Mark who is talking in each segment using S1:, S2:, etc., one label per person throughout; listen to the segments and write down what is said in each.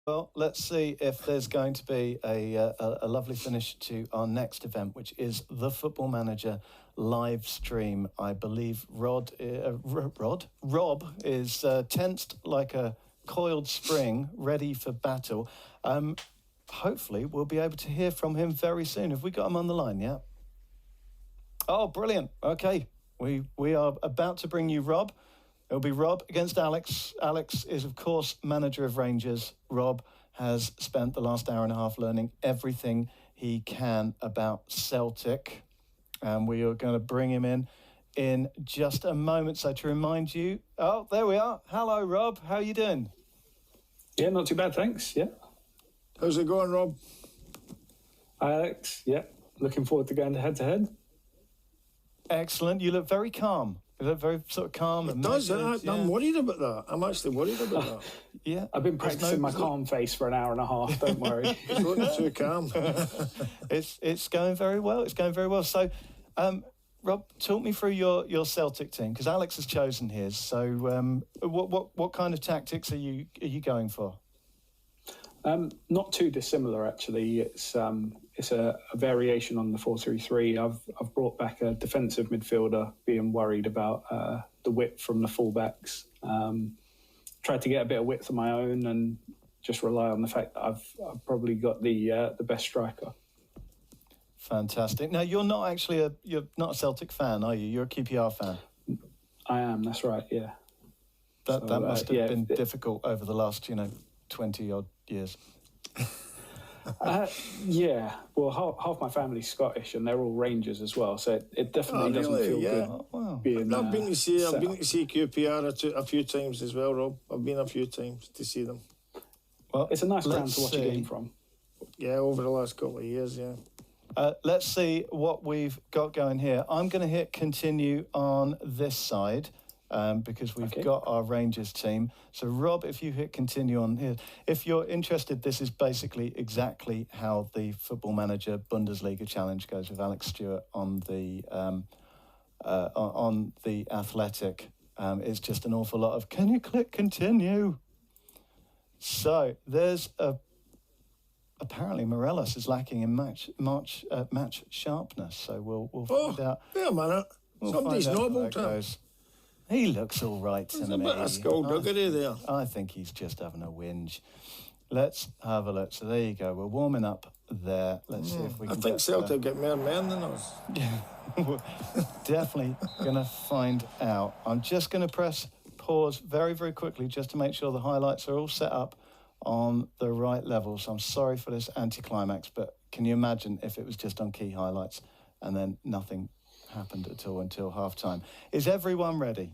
S1: Well, let's see if there's going to be a lovely finish to our next event, which is the Football Manager live stream. I believe Rob is tensed like a coiled spring, ready for battle. Hopefully, we'll be able to hear from him very soon. Have we got him on the line yet? Oh, brilliant. Okay, we are about to bring you Rob. It'll be Rob against Alex. Alex is, of course, manager of Rangers. Rob has spent the last hour and a half learning everything he can about Celtic. And we are going to bring him in just a moment. So to remind you... Oh, there we are. Hello, Rob. How are you doing?
S2: Yeah, not too bad, thanks. Yeah.
S3: How's it going, Rob?
S2: Hi, Alex. Yeah, looking forward to going head-to-head.
S1: Excellent. You look very calm. You look very sort of calm.
S3: It does. I'm worried about that. I'm actually worried about that.
S1: Yeah.
S2: I've been practicing my calm face for an hour and a half, don't worry.
S3: It's not too calm.
S1: It's going very well. It's going very well. So, Rob, talk me through your Celtic team, because Alex has chosen his. So, what kind of tactics are you going for?
S2: Not too dissimilar, actually. It's a variation on the 4-3-3. I've brought back a defensive midfielder, being worried about the width from the fullbacks. Tried to get a bit of width of my own and just rely on the fact that I've probably got the best striker.
S1: Fantastic. Now, you're not a Celtic fan, are you? You're a QPR fan.
S2: I am. That's right. Yeah.
S1: That must have been difficult over the last 20 odd years.
S2: Yeah, well, half my family's Scottish and they're all Rangers as well, so it definitely doesn't feel good.
S1: Oh, wow.
S3: I've been to see QPR a few times as well, Rob. I've been a few times to see them.
S2: Well, it's a nice ground to watch a game from.
S3: Yeah, over the last couple of years, yeah.
S1: Let's see what we've got going here. I'm going to hit continue on this side. Because we've got our Rangers team. So, Rob, if you hit continue on here, if you're interested, this is basically exactly how the Football Manager Bundesliga Challenge goes with Alex Stewart on the Athletic. It's just an awful lot of, can you click continue? So, there's apparently Morelos is lacking in match sharpness. So, we'll find out.
S3: Wait a minute. Somebody's noble to
S1: He looks all right to me.
S3: There's a bit of skullduggery there.
S1: I think he's just having a whinge. Let's have a look. So there you go. We're warming up there. Let's see if we can.
S3: I think Celtic get more men than us.
S1: Yeah, we're definitely going to find out. I'm just going to press pause very, very quickly just to make sure the highlights are all set up on the right level. So I'm sorry for this anticlimax, but can you imagine if it was just on key highlights and then nothing happened at all until half-time? Is everyone ready?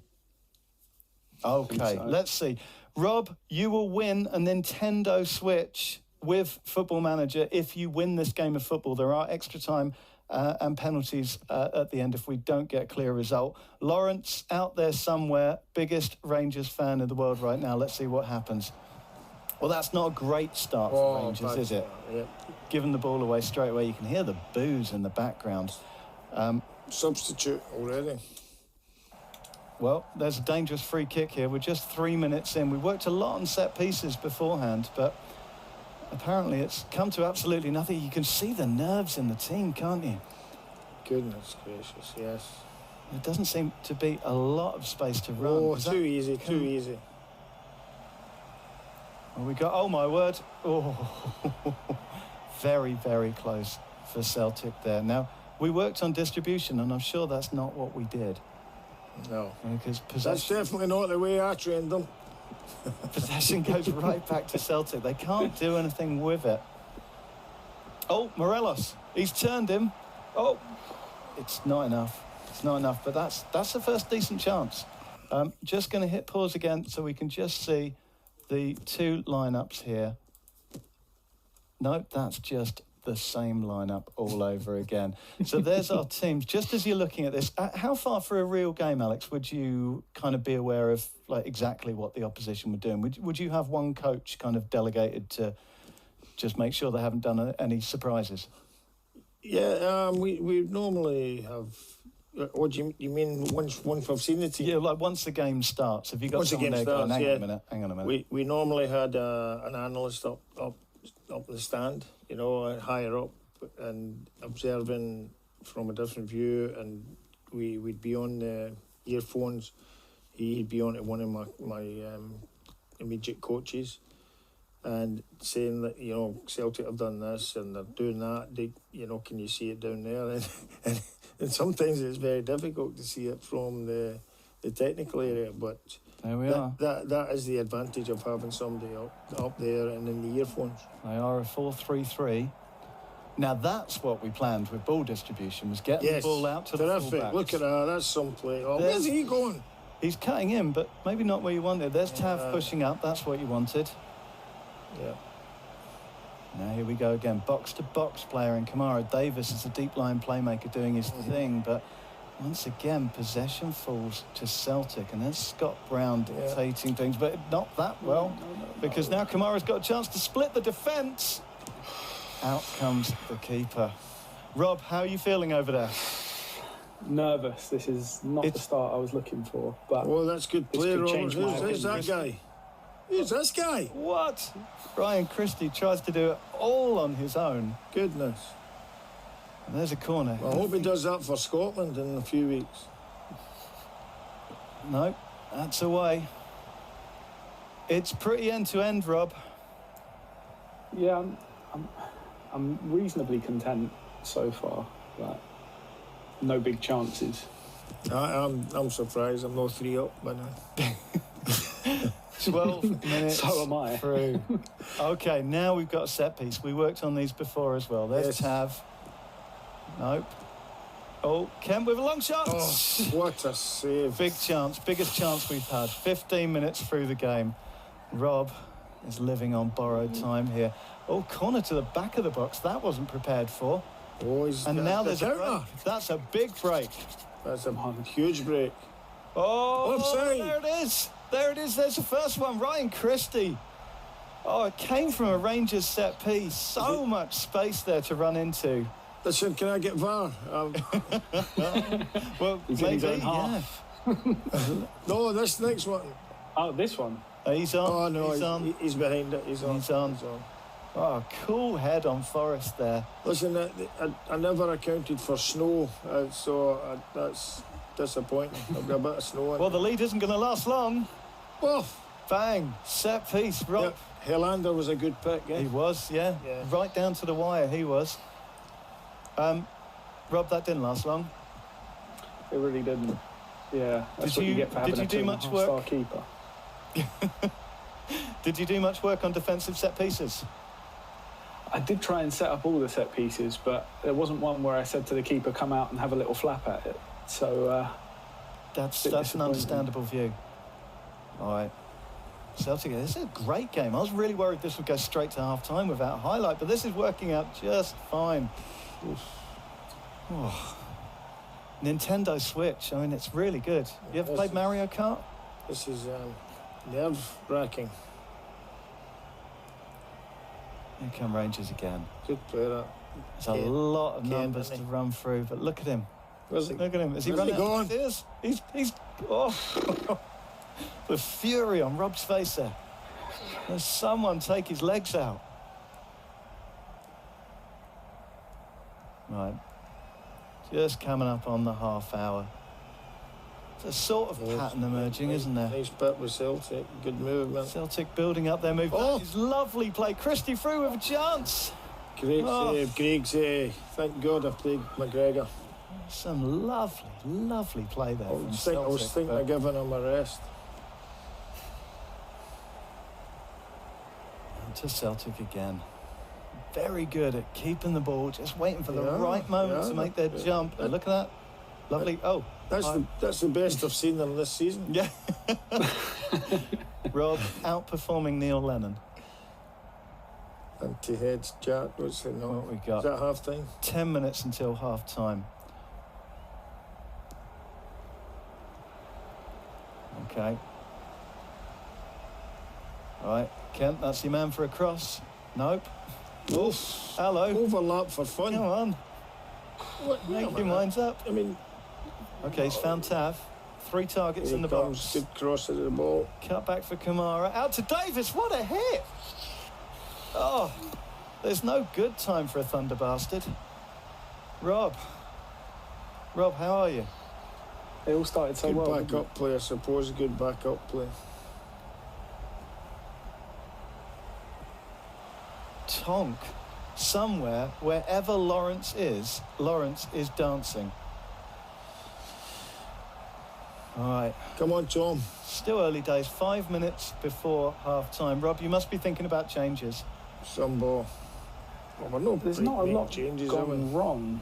S1: Okay, let's see. Rob, you will win a Nintendo Switch with Football Manager if you win this game of football. There are extra time and penalties at the end if we don't get a clear result. Lawrence, out there somewhere, biggest Rangers fan in the world right now. Let's see what happens. Well, that's not a great start for Rangers, is it?
S3: Yeah.
S1: Giving the ball away straight away. You can hear the boos in the background.
S3: Substitute already.
S1: Well, there's a dangerous free kick here. We're just 3 minutes in. We worked a lot on set pieces beforehand, but apparently it's come to absolutely nothing. You can see the nerves in the team, can't you?
S3: Goodness gracious, yes.
S1: There doesn't seem to be a lot of space to run.
S3: Oh, too easy.
S1: Well, we got, oh my word. Oh, very, very close for Celtic there. Now, we worked on distribution, and I'm sure that's not what we did.
S3: No.
S1: Because
S3: that's definitely not the way I trained them.
S1: Possession goes right back to Celtic. They can't do anything with it. Oh, Morelos. He's turned him. Oh, it's not enough. It's not enough, but that's the first decent chance. Just going to hit pause again so we can just see the two lineups here. No, that's just the same lineup all over again. So there's our teams. Just as you're looking at this, how far for a real game, Alex, would you kind of be aware of like exactly what the opposition were doing? Would you have one coach kind of delegated to just make sure they haven't done any surprises?
S3: Yeah, we normally have What do you mean once we've seen the team?
S1: Yeah, like once the game starts. Have you got
S3: Once the
S1: someone
S3: game
S1: there going,
S3: starts,
S1: hang on a minute.
S3: We normally had an analyst up the stand, higher up, and observing from a different view, and we'd be on the earphones. He'd be on to one of my immediate coaches, and saying that Celtic have done this and they're doing that. Can you see it down there? And sometimes it's very difficult to see it from the technical area, but
S1: there we are.
S3: That is the advantage of having somebody up there and in the earphones.
S1: They are a 4-3-3. Now that's what we planned with ball distribution, was getting the ball out to the fullbacks.
S3: Look at that, that's some play. Oh, where's he going?
S1: He's cutting in, but maybe not where you wanted. There's Tav pushing up, that's what you wanted.
S3: Yeah.
S1: Now here we go again, box-to-box player in Kamara. Davis is a deep-line playmaker doing his thing, but once again, possession falls to Celtic, and there's Scott Brown dictating things, but not that well, because now Kamara's got a chance to split the defence. Out comes the keeper. Rob, how are you feeling over there?
S2: Nervous. This is not the start I was looking for. But
S3: that's good play, Robert. Who's that guy? Who's this guy?
S1: What? Ryan Christie tries to do it all on his own.
S3: Goodness.
S1: And there's a corner.
S3: Well, I hope he does that for Scotland in a few weeks.
S1: No, that's away. It's pretty end-to-end, Rob.
S2: Yeah, I'm reasonably content so far, but no big chances.
S3: I'm surprised I'm not 3 up by now.
S1: 12 minutes
S2: So am I.
S1: through. Okay, now we've got a set piece. We worked on these before as well. There's Tav. Nope. Oh, Kemp with a long shot.
S3: Oh, what a save.
S1: Big chance, biggest chance we've had. 15 minutes through the game. Rob is living on borrowed time here. Oh, corner to the back of the box. That wasn't prepared for.
S3: Oh,
S1: now there's a break. That's a big break.
S3: That's a huge break.
S1: Oh,
S3: offside.
S1: There it is. There it is. There's the first one. Ryan Christie. Oh, it came from a Rangers set piece. So much space there to run into.
S3: Listen, can I get VAR?
S1: Well, maybe, yeah.
S3: No, this next one.
S2: Oh, this one?
S1: He's on.
S3: Oh, no,
S1: he's on.
S3: He's behind it. He's on.
S1: He's on. Oh, cool head on Forrest there.
S3: Listen, I never accounted for snow, so that's disappointing. I've got a bit of snow in.
S1: Well, the lead isn't going to last long.
S3: Oh,
S1: bang, set piece, Rob.
S3: Yeah, Helander was a good pick, yeah?
S1: He was, yeah. Right down to the wire, he was. Rob, that didn't last long.
S2: It really didn't. Yeah, that's what you get for having a 2.5-star keeper.
S1: Did you do much work on defensive set pieces?
S2: I did try and set up all the set pieces, but there wasn't one where I said to the keeper, come out and have a little flap at it. So
S1: that's an understandable view. All right. Celtic, this is a great game. I was really worried this would go straight to half-time without a highlight, but this is working out just fine. Oh. Nintendo Switch, I mean, it's really good. You ever played Mario Kart?
S3: This is nerve-wracking.
S1: Here come Rangers again.
S3: Good player.
S1: There's a lot of numbers to run through, but look at him.
S3: Look
S1: at him. Is he running out of ideas? He's the fury on Rob's face there. There's someone take his legs out. Right. Just coming up on the half hour. There's a sort of pattern emerging, isn't there?
S3: Nice bit with Celtic. Good movement.
S1: Celtic building up their movement. Oh, it's lovely play. Christie through with a chance.
S3: Great save. Greig save. Thank God I played McGregor.
S1: Some lovely play there.
S3: I was thinking of giving him a rest.
S1: And to Celtic again. Very good at keeping the ball, just waiting for the right moment to make their jump. And look at that. Lovely.
S3: That's the best I've seen them this season.
S1: Yeah. Rob outperforming Neil Lennon.
S3: And to heads chat, what's it now?
S1: What we got?
S3: Is that half time?
S1: 10 minutes until half time. Okay. All right, Kent, that's your man for a cross. Nope.
S3: Oof.
S1: Hello.
S3: Overlap for fun.
S1: Come on. Make your minds up.
S3: I mean,
S1: Okay, he's found Tav. 3 targets in the box.
S3: Good cross of the ball.
S1: Cut back for Kamara. Out to Davis. What a hit! Oh, there's no good time for a Thunder bastard. Rob, how are you?
S2: They all started so
S3: Good
S2: well.
S3: backup play, I suppose. Good backup play.
S1: Tonk, somewhere, wherever Lawrence is dancing. All right.
S3: Come on, Tom.
S1: Still early days, 5 minutes before half-time. Rob, you must be thinking about changes.
S3: Some ball. Well, we're not
S2: There's not a lot
S3: changes
S2: gone wrong.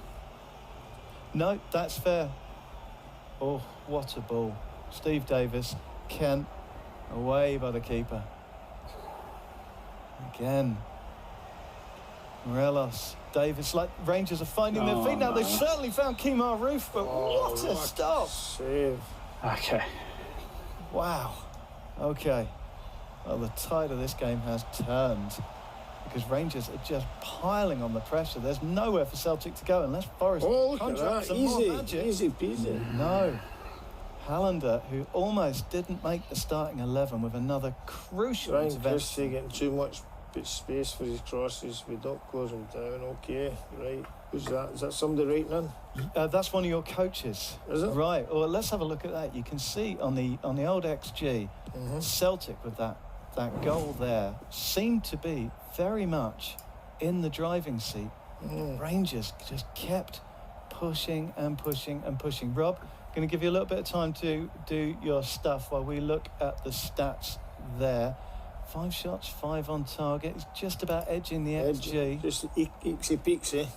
S1: No, that's fair. Oh, what a ball. Steve Davis, Kent, away by the keeper. Again. Morelos, Davis, like Rangers are finding their feet now.
S2: No.
S1: They've certainly found Kemar Roof, but what a stop.
S3: Save.
S2: Okay.
S1: Wow. Okay. Well, the tide of this game has turned because Rangers are just piling on the pressure. There's nowhere for Celtic to go unless Forrest
S3: Look at
S1: conjures up
S3: that.
S1: some more magic.
S3: Easy peasy.
S1: No. Hallander, who almost didn't make the starting 11 with another crucial
S3: Ryan
S1: intervention.
S3: Christie getting too much space for his crosses. We don't close him down. Okay, right. Who's that? Is that somebody writing in?
S1: That's one of your coaches.
S3: Is it?
S1: Right. Well, let's have a look at that. You can see on the old XG, Celtic with that goal there seemed to be very much in the driving seat. Rangers just kept pushing and pushing and pushing. Rob, going to give you a little bit of time to do your stuff while we look at the stats there. 5 shots, 5 on target. He's just about edging the XG.
S3: Just eeksy peeksy.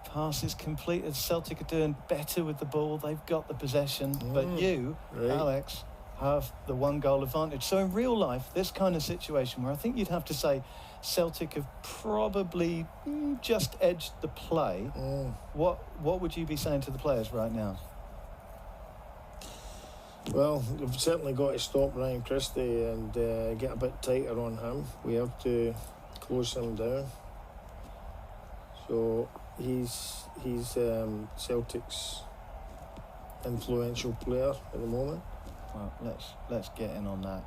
S1: Passes completed. Celtic are doing better with the ball. They've got the possession. But you,
S3: right,
S1: Alex, have the 1 goal advantage. So in real life, this kind of situation where I think you'd have to say Celtic have probably just edged the play, what would you be saying to the players right now?
S3: Well, we've certainly got to stop Ryan Christie and get a bit tighter on him. We have to close him down. So he's Celtic's influential player at the moment.
S1: Well, let's get in on that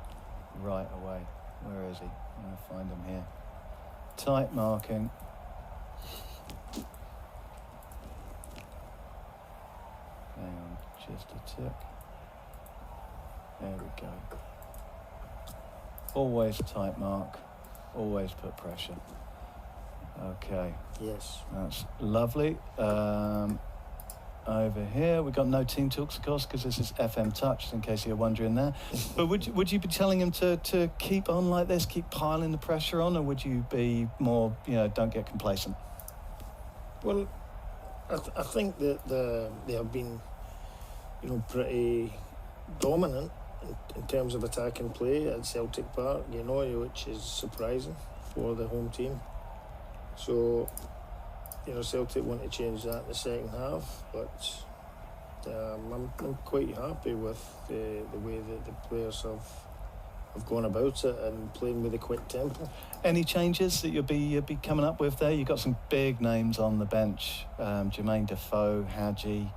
S1: right away. Where is he? I'm going to find him here. Tight marking. Hang on, just a tick. There we go. Always tight mark. Always put pressure. Okay.
S3: Yes.
S1: That's lovely. Over here, we've got no team talks, of course, because this is FM Touch, in case you're wondering there. But would you be telling him to keep on like this, keep piling the pressure on, or would you be more, don't get complacent?
S3: Well, I think that they have been, pretty dominant in terms of attacking play at Celtic Park, which is surprising for the home team. So, Celtic want to change that in the second half, but I'm quite happy with the way that the players have gone about it and playing with a quick tempo. Any
S1: changes that you'll be coming up with there? You've got some big names on the bench, Jermaine Defoe, Hadji.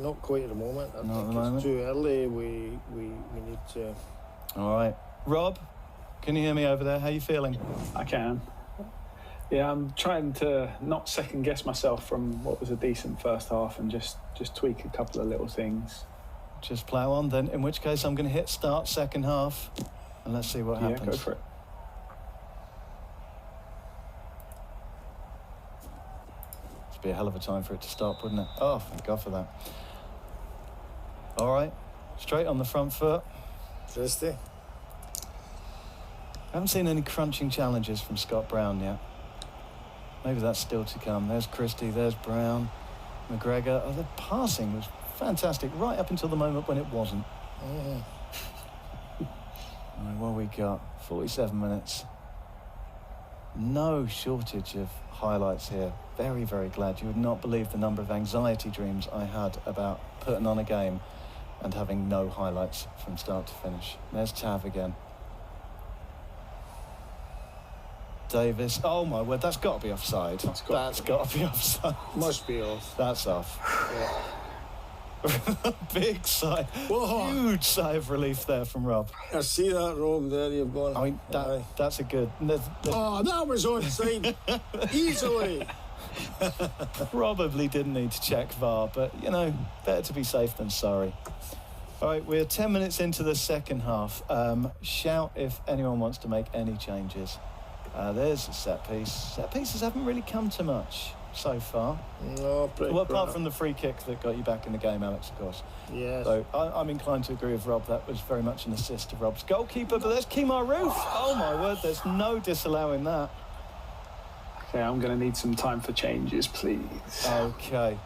S3: Not quite at the moment. I
S1: Not
S3: think it's too early. We need to...
S1: All right. Rob, can you hear me over there? How are you feeling?
S2: I can. Yeah, I'm trying to not second guess myself from what was a decent first half and just tweak a couple of little things.
S1: Just plough on then, in which case I'm going to hit start second half and let's see what happens.
S2: Yeah, go for it.
S1: It'd be a hell of a time for it to stop, wouldn't it? Oh, thank God for that. All right, straight on the front foot.
S3: Christie.
S1: I haven't seen any crunching challenges from Scott Brown yet. Maybe that's still to come. There's Christie, there's Brown, McGregor. Oh, the passing was fantastic right up until the moment when it wasn't. All right, what we got? 47 minutes. No shortage of highlights here. Very, very glad. You would not believe the number of anxiety dreams I had about putting on a game and having no highlights from start to finish. There's Tav again. Davis. Oh my word, that's got to be offside. That's got to be offside.
S3: Must be off.
S1: That's off.
S3: Yeah.
S1: Big sigh,
S3: Whoa.
S1: huge sigh of relief there from Rob.
S3: I see that, Rob. There you've gone.
S1: I mean, that's a good.
S3: Oh, that was onside easily.
S1: Probably didn't need to check VAR, but, better to be safe than sorry. All right, we're 10 minutes into the second half. Shout if anyone wants to make any changes. There's a set piece. Set pieces haven't really come to much so far.
S3: No, pretty
S1: Well, apart
S3: crap.
S1: from the free kick that got you back in the game, Alex, of course.
S3: Yes.
S1: So I'm inclined to agree with Rob. That was very much an assist to Rob's goalkeeper, but there's Kemar Roof. Oh, my word, there's no disallowing that.
S2: Okay, I'm going to need some time for changes, please.
S1: Okay.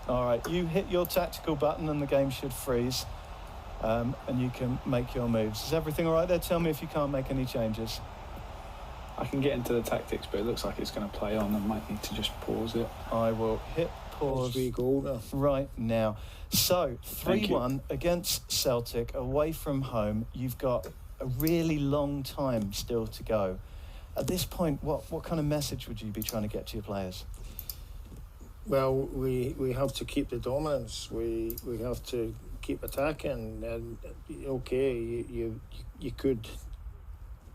S1: All right, you hit your tactical button and the game should freeze, and you can make your moves. Is everything all right there? Tell me if you can't make any changes.
S2: I can get into the tactics, but it looks like it's going to play on. I might need to just pause it.
S1: I will hit pause
S3: 3 goal now.
S1: right now. So,
S2: Thank you.
S1: 3-1 against Celtic, away from home. You've got a really long time still to go. At this point, what kind of message would you be trying to get to your players?
S3: Well, we have to keep the dominance. We have to keep attacking. And okay, you could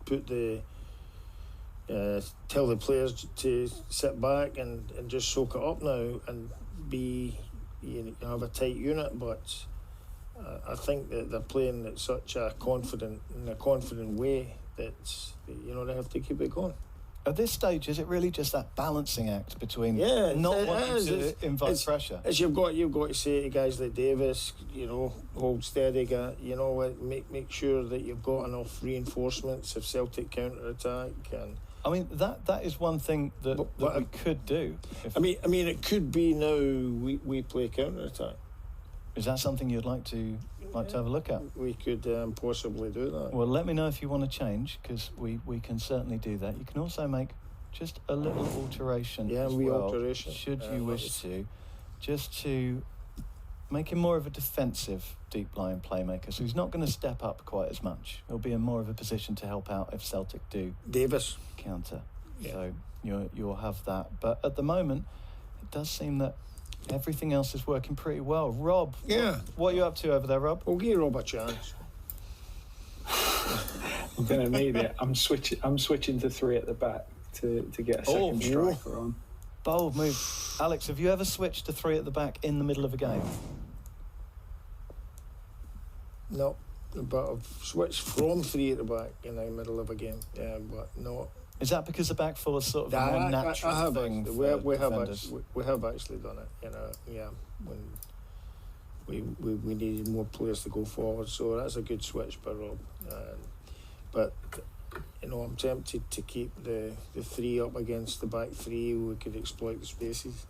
S3: put the tell the players to sit back and just soak it up now and be have a tight unit. But I think that they're playing at such a confident way that they have to keep it going.
S1: At this stage, is it really just that balancing act between
S3: Yeah,
S1: not
S3: it
S1: wanting
S3: is.
S1: to invite pressure?
S3: As you've got to say to guys like Davis, hold steady, make sure that you've got enough reinforcements if Celtic counter attack. And
S1: I mean, that is one thing that we could do.
S3: I mean, it could be now we play counter attack.
S1: Is that something you'd like to have a look at?
S3: We could possibly do that.
S1: Well, let me know if you want to change, because we can certainly do that. You can also make just a little alteration
S3: Yeah,
S1: as
S3: wee
S1: well,
S3: alteration.
S1: should you wish to, just to make him more of a defensive deep-lying playmaker. So he's not going to step up quite as much. He'll be in more of a position to help out if Celtic do
S3: Davis.
S1: counter.
S3: Yeah.
S1: So you'll have that. But at the moment, it does seem that everything else is working pretty well. Rob,
S3: Yeah.
S1: what are you up to over there, Rob?
S3: We'll give Rob a chance.
S2: I'm going to need it. I'm switching to 3 at the back to get a second striker on.
S1: Bold move. Alex, have you ever switched to 3 at the back in the middle of a game?
S3: No, but I've switched from 3 at the back in the middle of a game. Yeah, but no.
S1: Is that because the back full is sort of a more natural
S3: I have
S1: thing
S3: actually,
S1: for
S3: we
S1: defenders?
S3: have actually done it. Yeah, when we needed more players to go forward, so that's a good switch by Rob. But I'm tempted to keep the 3 up against the back 3. We could exploit the spaces.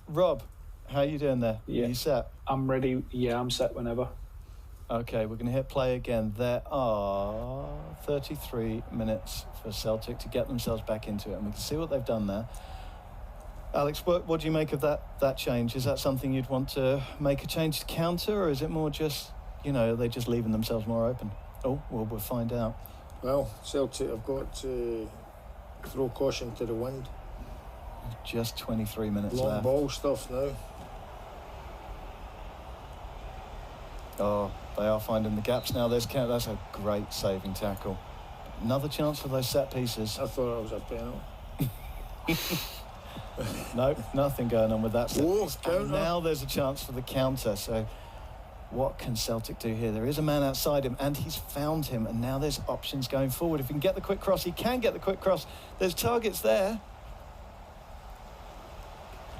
S1: Rob, how are you doing there?
S2: Yeah.
S1: Are you set?
S2: I'm ready. Yeah, I'm set whenever.
S1: Okay, we're going to hit play again. There are 33 minutes for Celtic to get themselves back into it, and we can see what they've done there. Alex, what do you make of that change? Is that something you'd want to make a change to counter, or is it more just, are they just leaving themselves more open? Oh, well, we'll find out.
S3: Well, Celtic have got to throw caution to the wind.
S1: Just 23 minutes
S3: Long
S1: left.
S3: ball stuff now.
S1: Oh, they are finding the gaps now. That's a great saving tackle. Another chance for those set pieces.
S3: I thought it was a penalty.
S1: No, nothing going on with that.
S3: Oh,
S1: And
S3: counter.
S1: now there's a chance for the counter. So what can Celtic do here? There is a man outside him, and he's found him. And now there's options going forward. If he can get the quick cross, he can get the quick cross. There's targets there.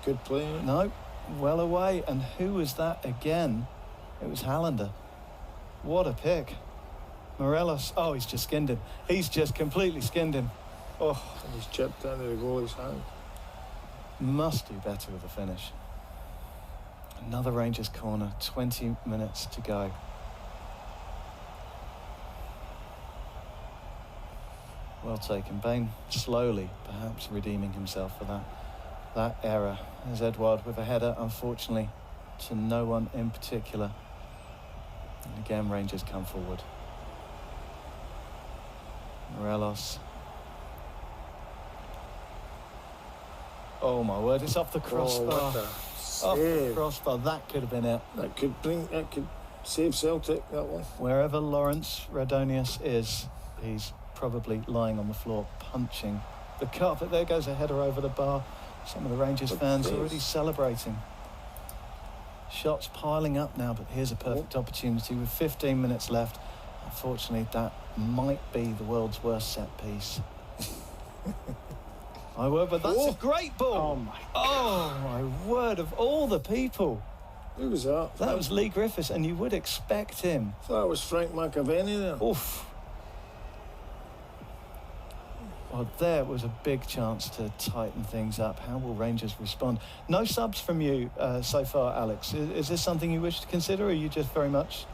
S3: Good play.
S1: No, well away. And who was that again? It was Hallander. What a pick. Morelos. Oh, he's just skinned him. He's just completely skinned him. Oh,
S3: And he's chipped into the goalie's hand.
S1: must do better with the finish. Another Rangers corner. 20 minutes to go. Well taken. Bain slowly, perhaps redeeming himself for that error. There's Edouard with a header, unfortunately, to no one in particular. And again, Rangers come forward. Morelos. Oh my word, it's off the crossbar.
S3: What the
S1: Off the
S3: Save.
S1: crossbar. That could have been it.
S3: That could save Celtic, that one.
S1: Wherever Lawrence Radonius is, he's probably lying on the floor punching the carpet. There goes a header over the bar. Some of the Rangers fans already celebrating. Shots piling up now, but here's a perfect opportunity with 15 minutes left. Unfortunately, that might be the world's worst set piece. I will, but that's a great ball. Oh my word, of all the people.
S3: Who was that?
S1: That was Lee Griffiths, and you would expect him.
S3: I thought it was Frank McAvenny there.
S1: Oof. Well, there was a big chance to tighten things up. How will Rangers respond? No subs from you so far, Alex. Is this something you wish to consider, or are you just very much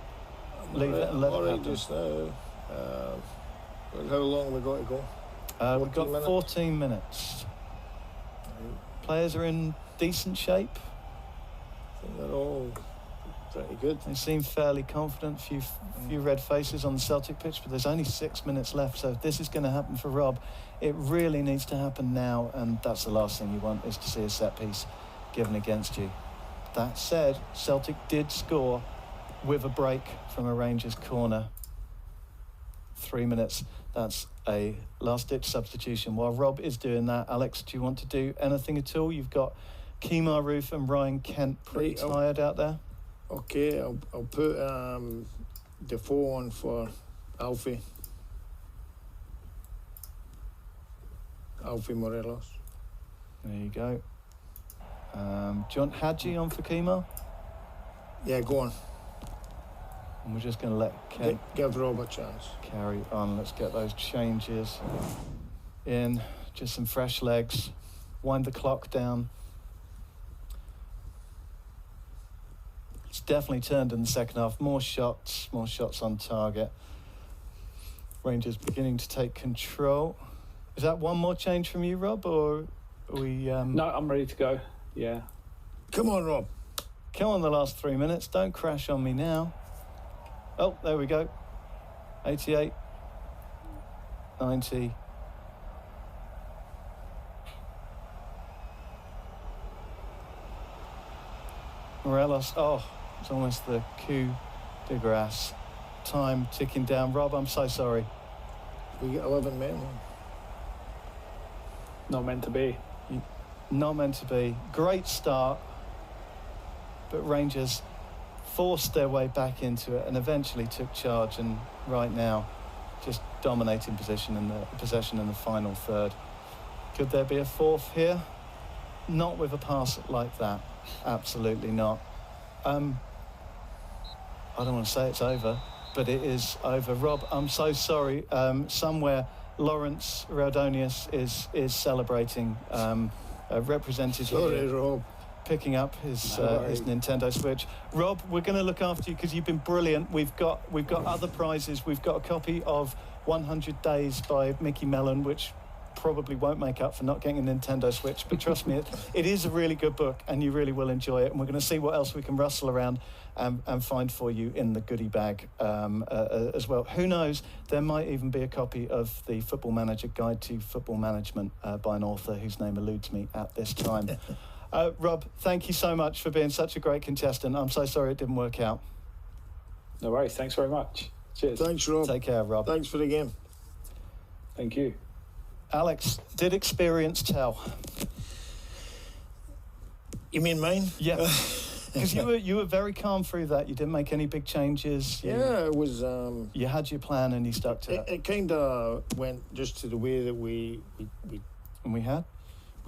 S1: leave it and let it happen?
S3: Just now. How long have we got to go?
S1: We've got
S3: 14
S1: 14 minutes. Players are in decent shape.
S3: I think they're all pretty good.
S1: They seem fairly confident. Few red faces on the Celtic pitch, but there's only 6 minutes left. So if this is going to happen for Rob, it really needs to happen now, and that's the last thing you want, is to see a set piece given against you. That said, Celtic did score with a break from a Rangers corner. 3 minutes. That's a last-ditch substitution. While Rob is doing that, Alex, do you want to do anything at all? You've got Kemar Roof and Ryan Kent pretty tired out there.
S3: Okay, I'll put Defoe on for Alfie Morelos.
S1: There you go. John Hadji on for Kemar.
S3: Yeah, go on.
S1: And we're just going to let Kent
S3: Give Rob a chance.
S1: carry on. Let's get those changes in. Just some fresh legs. Wind the clock down. It's definitely turned in the second half. More shots on target. Rangers beginning to take control. Is that one more change from you, Rob, or are we...
S2: No, I'm ready to go. Yeah.
S3: Come on, Rob.
S1: Come on, the last 3 minutes. Don't crash on me now. Oh, there we go. 88. 90. Morelos. Oh, it's almost the coup de grace. Time ticking down. Rob, I'm so sorry.
S3: We get 11 men.
S2: Not meant to be.
S1: Not meant to be. Great start. But Rangers forced their way back into it and eventually took charge, and right now just dominating possession in the final third. Could there be a fourth here? Not with a pass like that. Absolutely not. I don't want to say it's over, but it is over. Rob, I'm so sorry. Somewhere Lawrence Radonius is celebrating, represented
S3: Sorry,
S1: here,
S3: Rob.
S1: picking up his Nintendo Switch. Rob, we're going to look after you because you've been brilliant. We've got other prizes. We've got a copy of 100 Days by Mickey Mellon, which probably won't make up for not getting a Nintendo Switch, but trust me, it is a really good book and you really will enjoy it, and we're going to see what else we can rustle around and find for you in the goodie bag as well. Who knows, there might even be a copy of the Football Manager Guide to Football Management by an author whose name eludes me at this time. Rob, thank you so much for being such a great contestant. I'm so sorry it didn't work out.
S2: No worries. Thanks very much. Cheers.
S3: Thanks, Rob.
S1: Take care, Rob.
S3: Thanks for the game.
S2: Thank you.
S1: Alex, did experience tell?
S3: You mean mine?
S1: Yeah. Because you were very calm through that. You didn't make any big changes.
S3: Yeah, it was...
S1: You had your plan and you stuck to it.
S3: It kind of went just to the way that we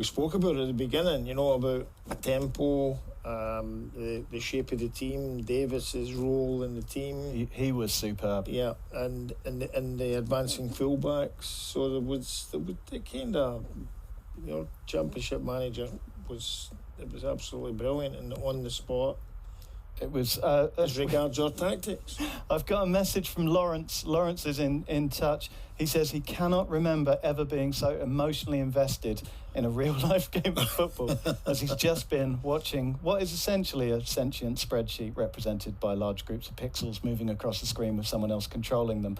S3: spoke about it at the beginning, you know, about a tempo, the shape of the team, Davis's role in the team.
S1: He was superb.
S3: Yeah, and the advancing fullbacks. So there was the kind of, you know, championship manager was absolutely brilliant and on the spot.
S1: It was
S3: as regards our tactics.
S1: I've got a message from Lawrence. Lawrence is in touch. He says he cannot remember ever being so emotionally invested in a real-life game of football as he's just been watching what is essentially a sentient spreadsheet represented by large groups of pixels moving across the screen with someone else controlling them.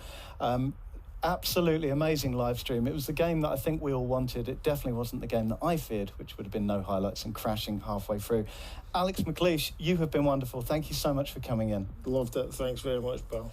S1: absolutely amazing live stream. It was the game that I think we all wanted. It definitely wasn't the game that I feared, which would have been no highlights and crashing halfway through. Alex McLeish, you have been wonderful. Thank you so much for coming in.
S3: Loved it. Thanks very much, pal.